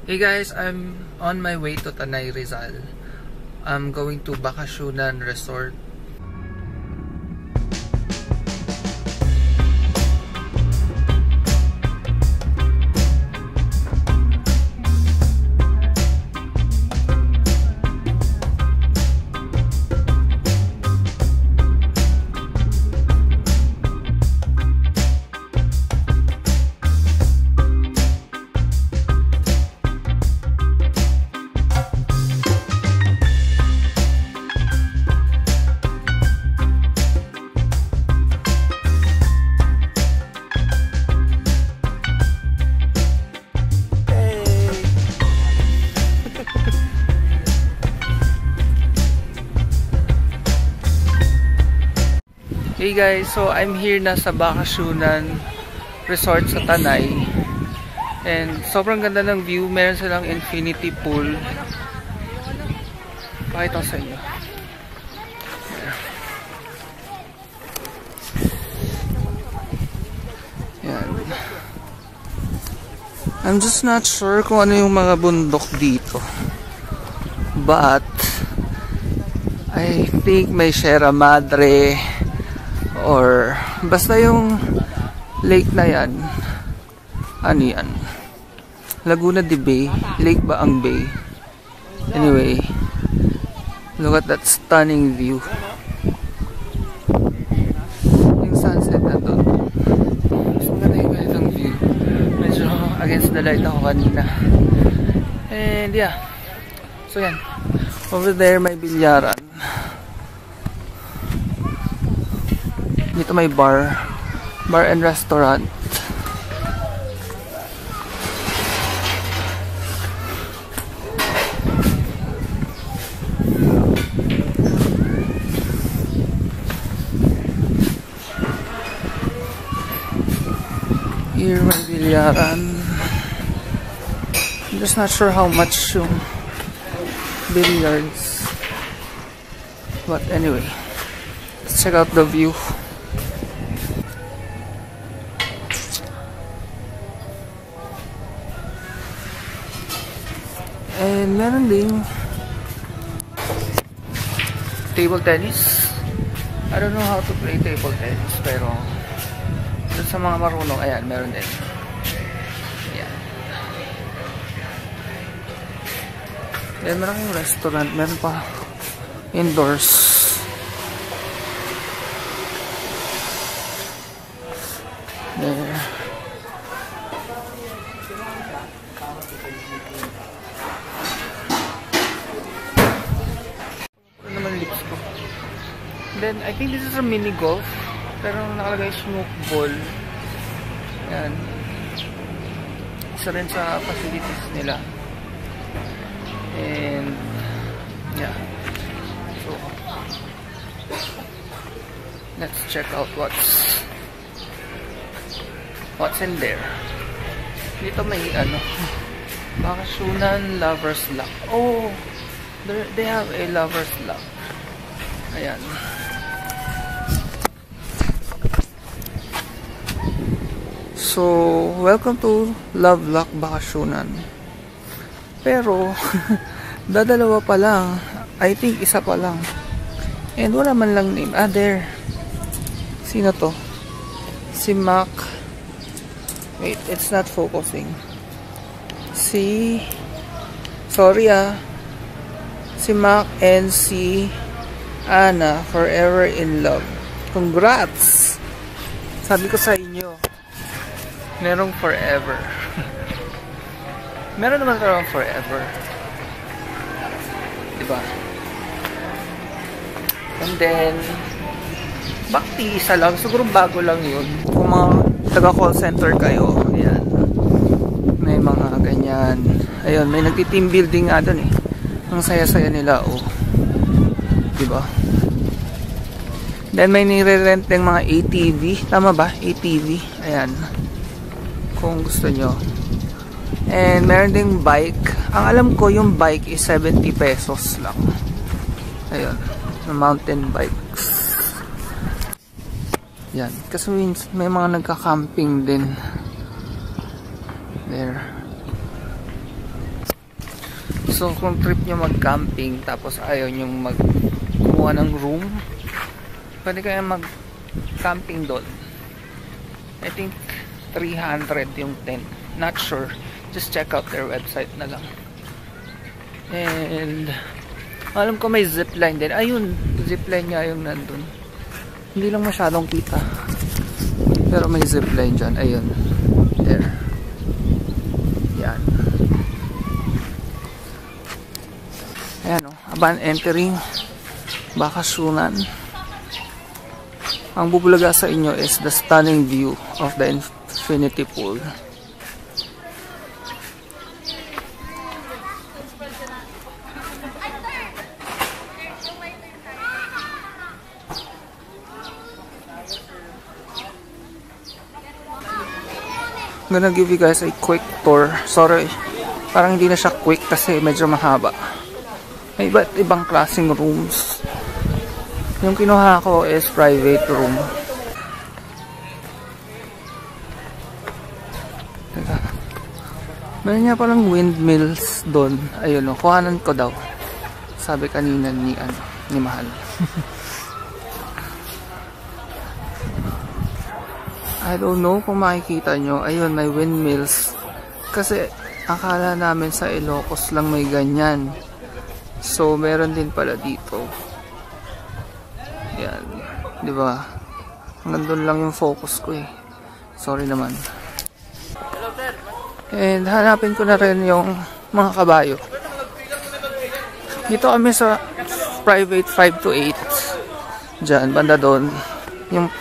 Hey guys, I'm on my way to Tanay Rizal. I'm going to Bakasyonan Resort. Hey guys, so I'm here na sa Bakasyonan Resort sa Tanay. And sobrang ganda ng view. Meron silang infinity pool. Pakita ko sa inyo. Yan. I'm just not sure kung ano yung mga bundok dito. But I think may Sierra Madre or basta yung lake na yan. Ano yan? Laguna de Bay. Lake Baang Bay. Anyway, look at that stunning view. Yung sunset na doon. So ganda yung ganitong view. Medyo against the light ako kanina. And yeah. So yan. Over there may bilyaran. Dito may bar and restaurant. Here may bilyaran. I'm just not sure how much yung billiards. But anyway, let's check out the view. And meron ding table tennis. I don't know how to play table tennis, pero dun sa mga marunong, ayan, meron din. Ayan. Then meron yung restaurant, meron pa indoors. There. Then, I think this is a mini golf. Pero nakalagay smoke ball. Yan. Isa rin sa facilities nila. And, yeah. So, let's check out what's in there. Dito may Bakasyonan Lovers Lock. Oh, they have a Lovers Lock. Ayan. So, welcome to Love Lock Bakasyonan. Pero, dadalawa pa lang. I think isa pa lang. And wala man lang name. Ah, there. Sino to? Si Mac. Wait, it's not focusing. Sorry ah. Si Mac and si Anna, forever in love. Congrats! Sabi ko sa inyo, merong forever. Meron naman talagang forever. Diba? And then, bakti isa lang. Siguro bago lang yun. Kung mga taga-call center kayo, ayan. May mga ganyan. Ayun, may nagti-team building nga dun eh. Ang saya-saya nila, oh. Diba? Then may nire-rent ng mga ATV. Tama ba? ATV. Ayan. Kung gusto nyo. And meron ding bike. Ang alam ko yung bike is 70 pesos lang. Ayun. Mountain bikes. Yan. Kasi may mga nagka-camping din. There. So kung trip nyo mag-camping tapos ayaw nyo magkuha ng room, pwede kayo mag-camping doon. I think 300 yung tent. Not sure. Just check out their website na lang. And alam ko may zipline din. Ayun, zipline nga yung nandun. Hindi lang masyadong kita. Pero may zipline dyan. Ayun. There. Yan. Ayan o. Entering Bakasyonan. Ang bubulaga sa inyo is the stunning view of the infinity pool. I'm gonna give you guys a quick tour. Sorry, parang hindi na siya quick kasi medyo mahaba. May iba't ibang klaseng rooms. Yung kinuha ko is private room. Teka. Meron nga palang windmills doon. Ayun o, kuhanan ko daw. Sabi kanina ni Mahal. I don't know kung makikita nyo. Ayun, may windmills. Kasi akala namin sa Ilocos lang may ganyan. So, meron din pala dito. Yan. Diba? Nandun lang yung focus ko eh. Sorry naman. And hanapin ko na rin yung mga kabayo. Dito kami sa private 5 to 8. Diyan, banda doon. Yung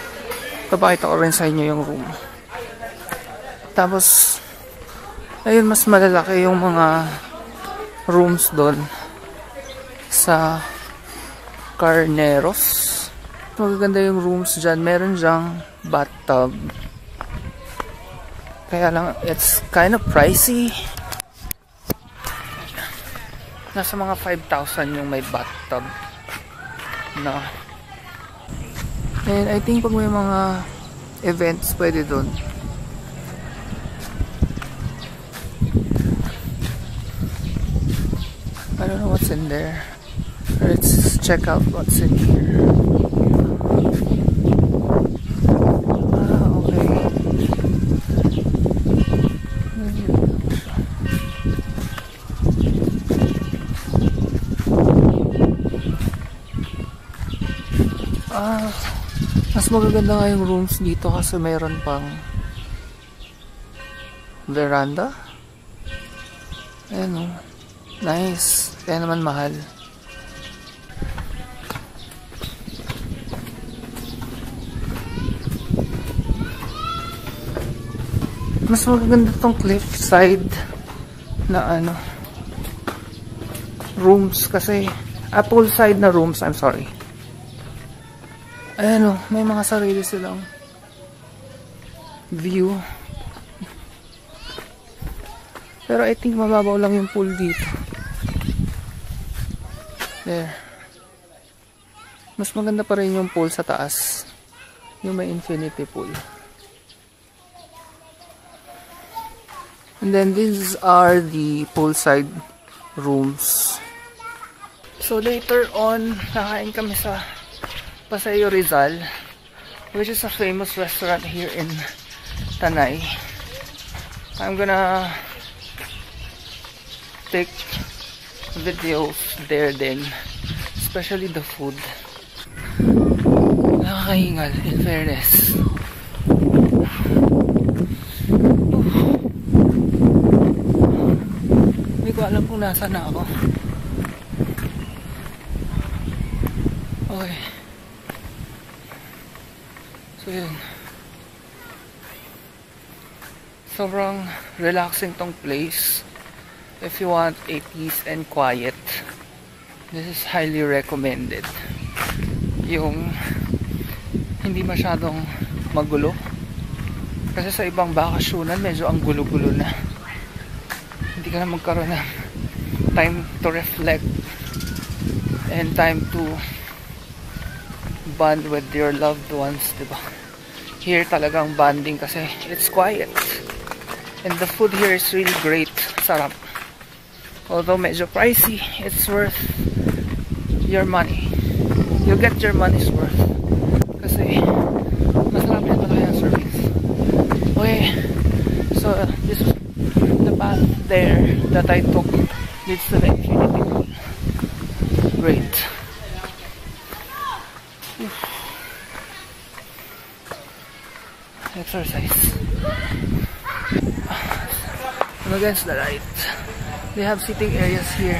papakita ko rin sa inyo yung room. Tapos ayun, mas malalaki yung mga rooms doon sa Carneros. Magaganda yung rooms dyan. Meron dyang bathtub. Kaya lang it's kind of pricey. Nasa mga 5,000 yung may bathtub na. And I think pag may mga events pwede dun. I don't know what's in there. Let's check out what's in here. Okay. Mas magaganda nga yung rooms dito kasi mayroon pang veranda. Ayan o. Nice. Kaya naman mahal. Mas magaganda tong cliffside na rooms kasi poolside na rooms, I'm sorry. Ayan o, may mga sarili silang view. Pero I think mababaw lang yung pool dito. There. Mas maganda pa rin yung pool sa taas. Yung may infinity pool. And then these are the poolside rooms. So later on, nakain kami sa Paseo Rizal, which is a famous restaurant here in Tanay. I'm gonna take videos there then, especially the food. Nakakahingal, in fairness. Hindi ko alam kung nasa na ako. Okay. So yun. Sobrang relaxing tong place. If you want a peace and quiet, this is highly recommended. Yung hindi masyadong magulo. Kasi sa ibang bakasyonan medyo ang gulo-gulo na. Hindi ka na magkaroon ng time to reflect and time to bond with your loved ones, diba? Here talagang bonding kasi it's quiet. And the food here is really great. Sarap. Although medyo pricey, it's worth your money. You get your money's worth. Kasi masarap din talaga yung service. Okay, so this is the path there that I took leads to the infinity pool. Great. Exercise. I'm against the light. They have sitting areas here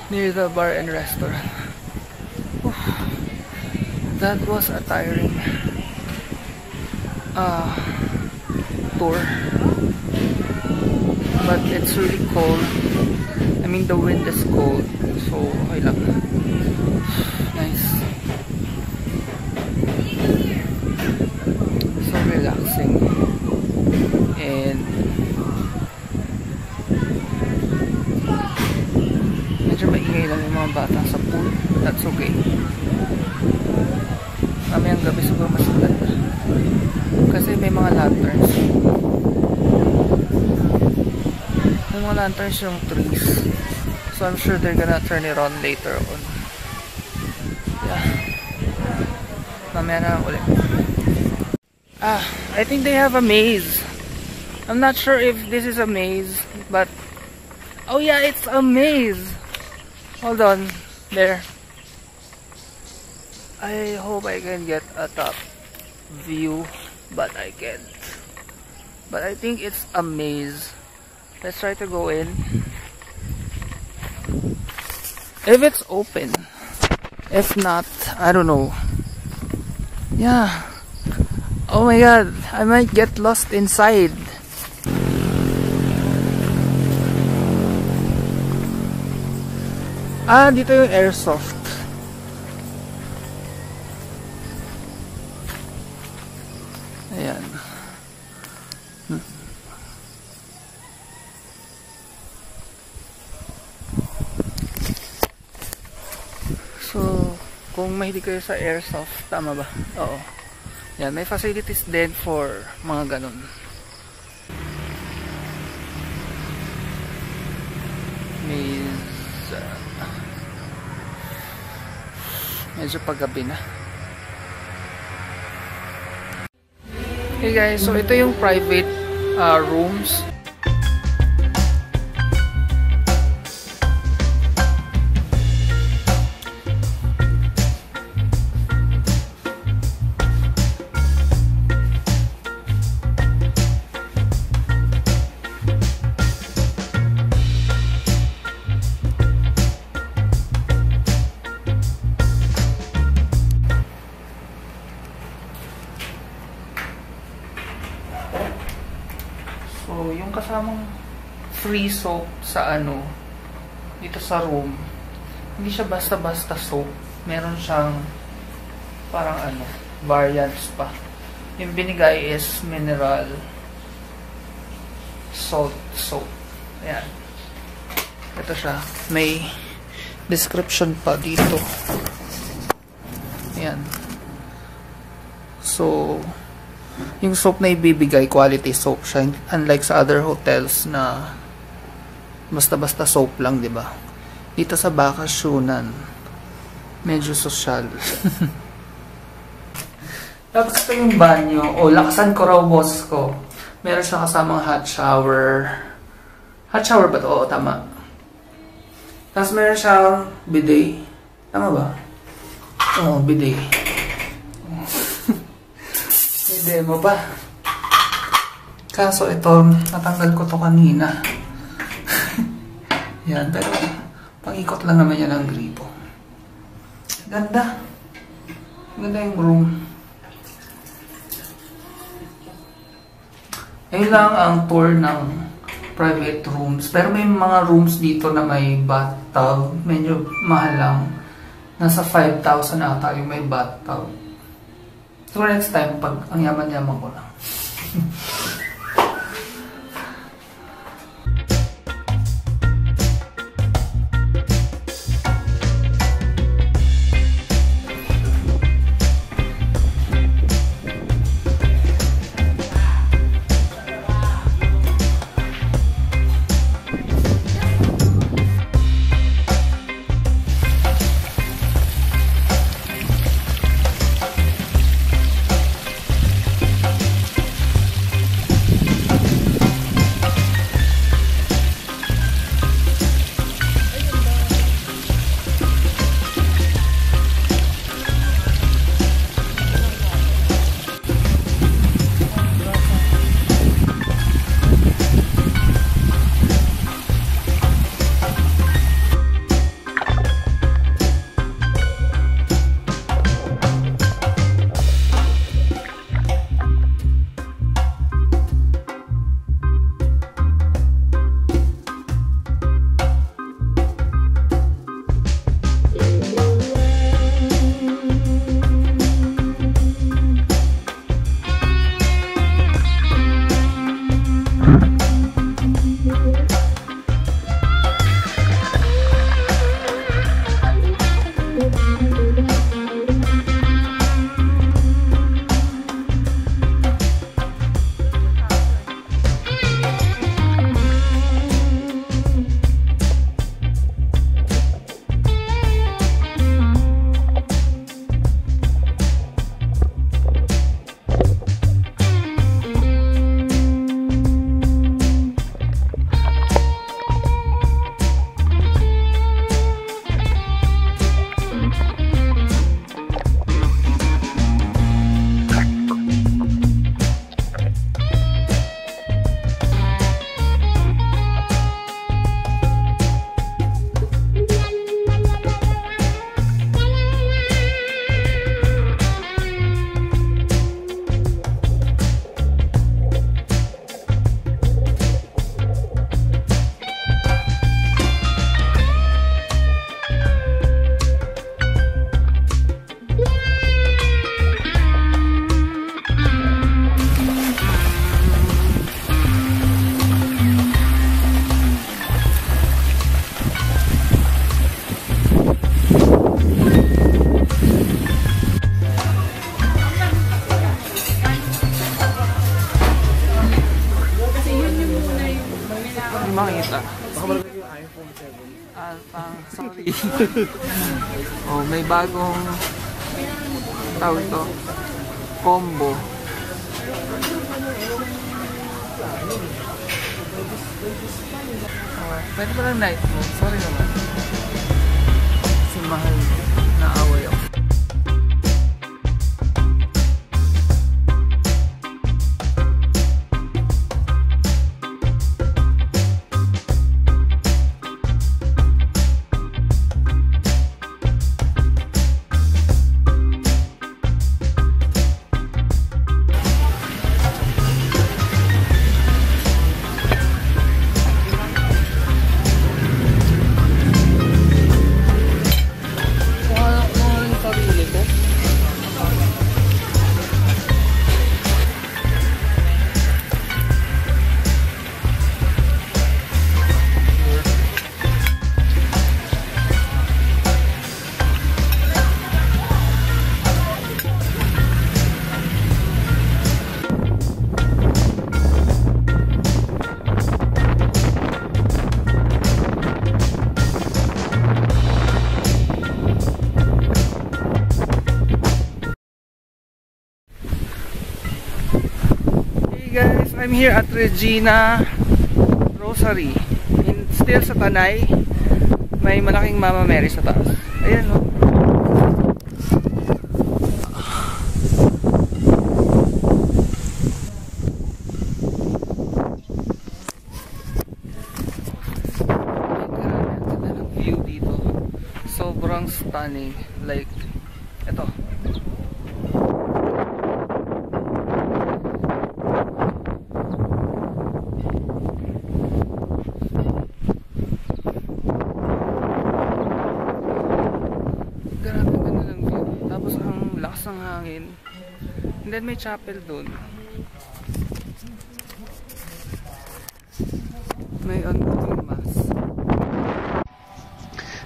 near the bar and restaurant. That was a tiring tour, but it's really cold. I mean, the wind is cold, so okay lang. Nice. So relaxing. And medyo maingay lang yung mga bata sa pool. That's okay. Mamayang gabi siguro mas maganda. Kasi may mga lanterns. May mga lanterns yung trees. So I'm sure they're gonna turn it on later on. Yeah. Mamaya na lang ulit. I think they have a maze. I'm not sure if this is a maze, but oh yeah, it's a maze. Hold on. There. I hope I can get a top view, but I can't. But I think it's a maze. Let's try to go in. If it's open. If not, I don't know. Yeah. Oh my god, I might get lost inside. Dito yung airsoft. Ayan. So, kung mahilig kayo sa airsoft, tama ba? Oo. Yan, may facilities din for mga ganun. Medyo paggabi na. Hey guys, so ito yung private rooms. So, yung kasamang free soap sa dito sa room, hindi siya basta-basta soap. Meron siyang parang variants pa. Yung binigay is mineral salt soap. Ayan. Ito siya. May description pa dito. Ayan. So, yung soap na ibibigay, quality soap siya. Unlike sa other hotels na basta-basta soap lang, di ba? Dito sa Bakasyonan, medyo sosyal. Tapos ito yung banyo. Lakasan ko raw, boss ko. Meron siya kasamang hot shower. Hot shower ba ito? Oo, tama. Tapos meron siyang bidet. Tama ba? Oo, bidet. Demo pa. Kaso ito, natanggal ko to kanina. Yan, pero pang-ikot lang naman yan ang gripo. Ganda. Ganda yung room. Ayun lang ang tour ng private rooms. Pero may mga rooms dito na may bathtub. Medyo mahal lang. Nasa 5,000 ata yung may bathtub. So next time, pag ang yaman-yaman ko lang. makita. Baka malagay yung iPhone 7. Sorry. Oh, may bagong tawag ito. Combo. Pwede ba lang night mode? Sorry naman. Kasi mahal na away ako. Guys, I'm here at Regina Rosary. Still sa Tanay. May malaking Mama Mary sa taas. Ayan, no? Ang ganda ng view dito. Sobrang stunning. Like, eto. Tapos ang lakas ng hangin. And then may chapel doon. May ongoing mass.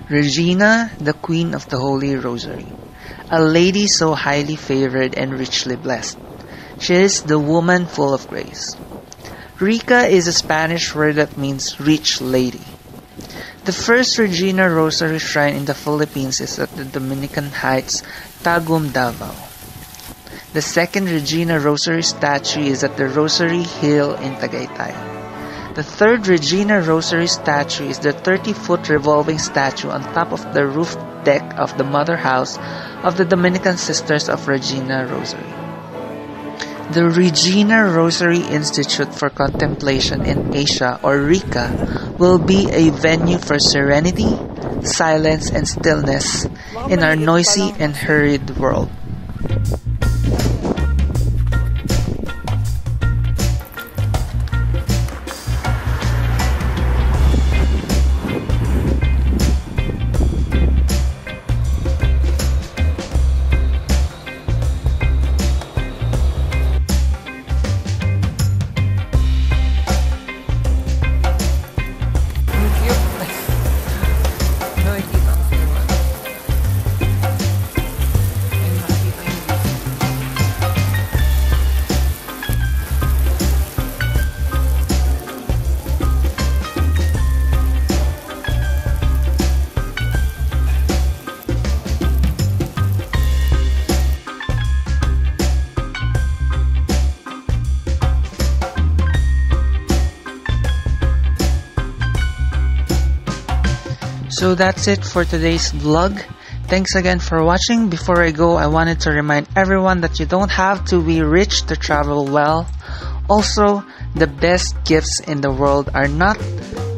Regina, the Queen of the Holy Rosary. A lady so highly favored and richly blessed. She is the woman full of grace. Rica is a Spanish word that means rich lady. The first Regina Rosary shrine in the Philippines is at the Dominican Heights, Tagum, Davao. The second Regina Rosary statue is at the Rosary Hill in Tagaytay. The third Regina Rosary statue is the 30-foot revolving statue on top of the roof deck of the mother house of the Dominican Sisters of Regina Rosary. The Regina Rosary Institute for Contemplation in Asia, or RICA, will be a venue for serenity, silence, and stillness in our noisy and hurried world. So that's it for today's vlog. Thanks again for watching. Before I go, I wanted to remind everyone that you don't have to be rich to travel well. Also, the best gifts in the world are not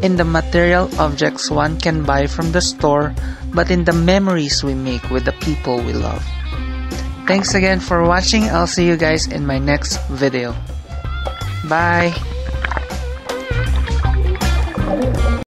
in the material objects one can buy from the store, but in the memories we make with the people we love. Thanks again for watching. I'll see you guys in my next video. Bye!